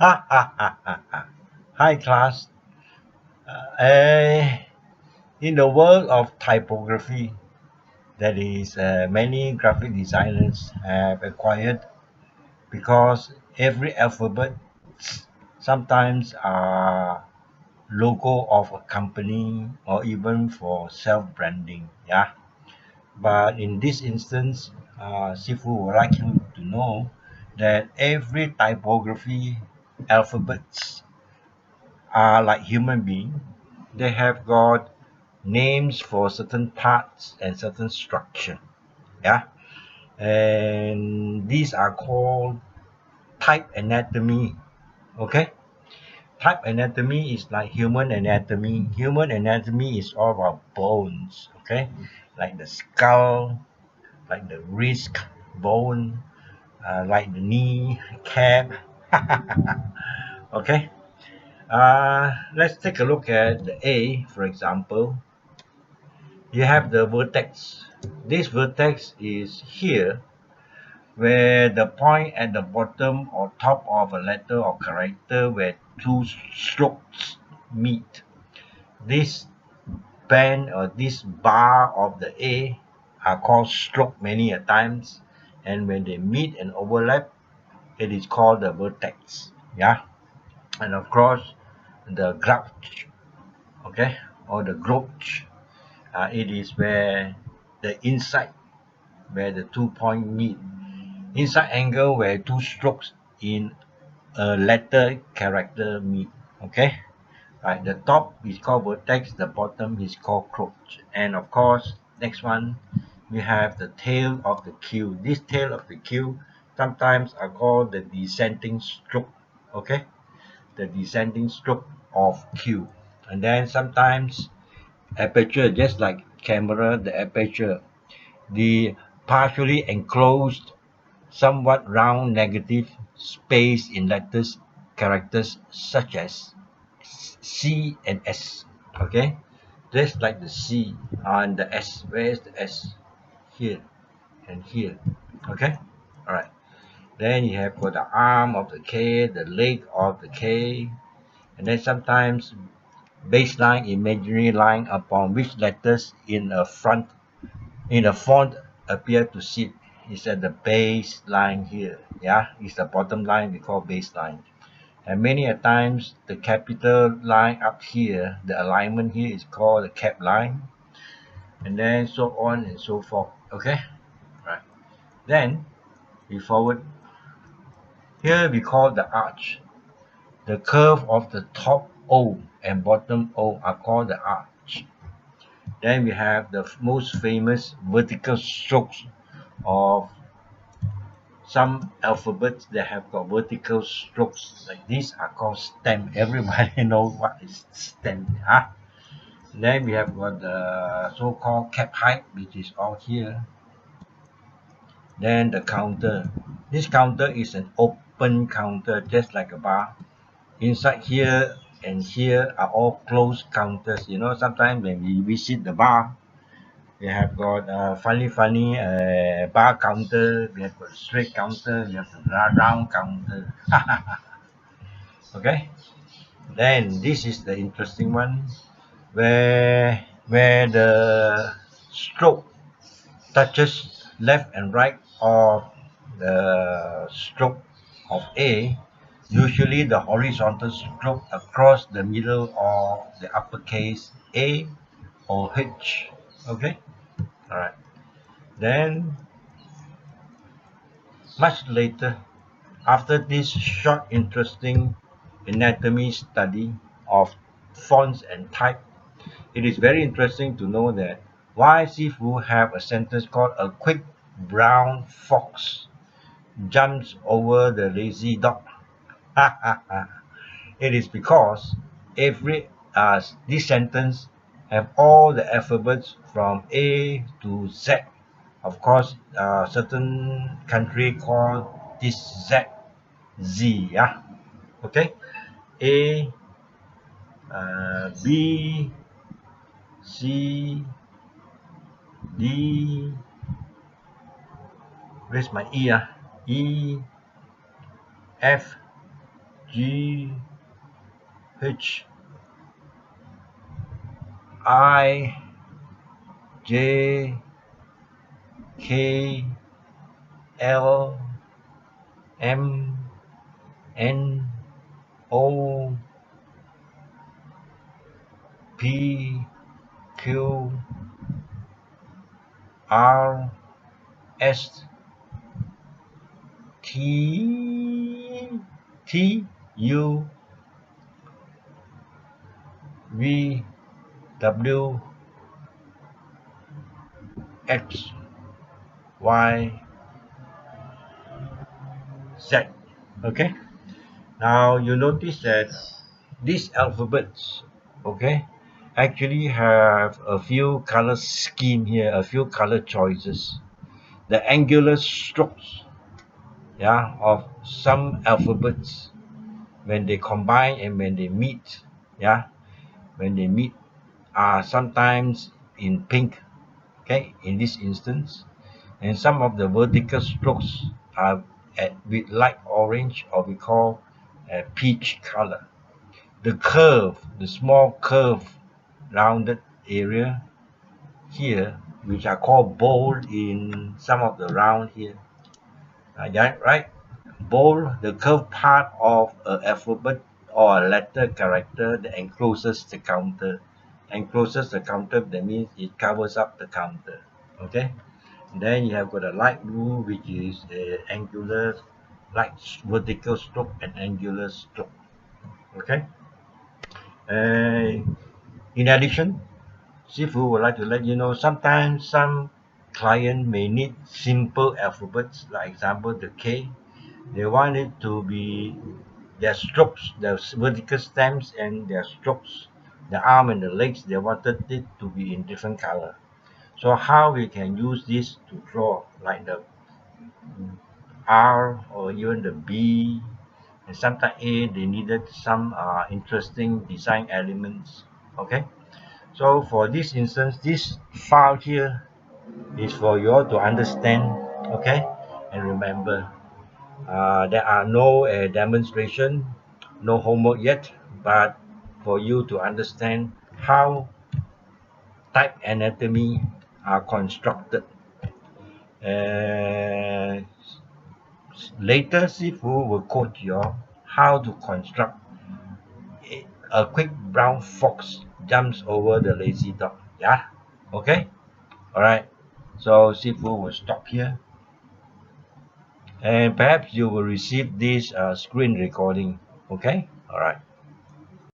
Ha ha ha ha ha. Hi class. Uh, in the world of typography, that is, many graphic designers have acquired because every alphabet sometimes are logo of a company or even for self-branding. Yeah. But in this instance, Sifu would like you to know that every typography alphabets are like human being. They have got names for certain parts and certain structure. Yeah, and these are called type anatomy. Okay, type anatomy is like human anatomy. Human anatomy is all about bones. Okay, like the skull, like the wrist bone, like the knee cap. Okay, let's take a look at the A, for example. You have the vertex. This vertex is here where the point at the bottom or top of a letter or character where two strokes meet. This band or this bar of the A are called stroke many a times, and when they meet and overlap, it is called the vertex. Yeah, and of course the grouch, okay, or the grouch. It is where the inside where the 2 point meet. Inside angle where two strokes in a letter character meet. Okay. Right. The top is called vertex. The bottom is called crotch. And of course, next one, we have the tail of the Q. This tail of the Q sometimes are called the descending stroke. Okay. The descending stroke of Q. And then sometimes aperture, just like camera, the aperture, the partially enclosed somewhat round negative space in letters characters such as C and S. Okay, just like the C and the S. Where is the S? Here and here. Okay, all right. Then you have got the arm of the K, the leg of the K, and then sometimes baseline imaginary line upon which letters in a font appear to sit is at the base line here. Yeah, it's the bottom line we call baseline. And many a times the capital line up here, the alignment here is called the cap line, and then so on and so forth. Okay, right. Then we forward. Here we call the arch. The curve of the top O and bottom O are called the arch. Then we have the most famous vertical strokes of some alphabets that have got vertical strokes like these are called stem. Everybody knows what is stem. Huh? Then we have got the so-called cap height, which is all here. Then the counter. This counter is an open counter, just like a bar. Inside here and here are all closed counters. You know, sometimes when we visit the bar, we have got funny bar counter. We have got straight counter. We have the round counter. Okay. Then this is the interesting one, where the stroke touches left and right of the stroke of A. Usually the horizontal stroke across the middle of the uppercase A or H. Okay. All right. Then much later, after this short interesting anatomy study of fonts and type, it is very interesting to know that why Sifu have a sentence called a quick brown fox jumps over the lazy dog. It is because every this sentence have all the alphabets from A to Z. Of course, certain country call this Z Z. Yeah. Okay. A, B, C, D. Where's my E? E, F, G H I J K L M N O P Q R S T T U V W X Y Z. Okay. Now you notice that these alphabets, okay, actually have a few color scheme here, a few color choices. The angular strokes, yeah, of some alphabets when they combine and when they meet, yeah, when they meet are sometimes in pink, okay, in this instance, and some of the vertical strokes are with light orange, or we call peach color. The curve, the small curve rounded area here, which are called bold in some of the round here, right? Bold, the curved part of an alphabet or a letter character that encloses the counter. Encloses the counter, that means it covers up the counter. Okay. And then you have got a light blue, which is a angular, light vertical stroke and angular stroke. Okay. Uh, in addition, Sifu would like to let you know sometimes some client may need simple alphabets, like example the K. They want it to be their strokes, their vertical stems and their strokes, the arm and the legs, they wanted it to be in different color. So how we can use this to draw like the R or even the B, and sometimes A, they needed some interesting design elements. Okay. So for this instance, this file here is for you all to understand, okay, and remember. There are no demonstration, no homework yet, but for you to understand how type anatomy are constructed. Uh, Later, Sifu will quote you all how to construct a quick brown fox jumps over the lazy dog. Yeah, okay, all right. So Sifu will stop here, and perhaps you will receive this screen recording. Okay, all right.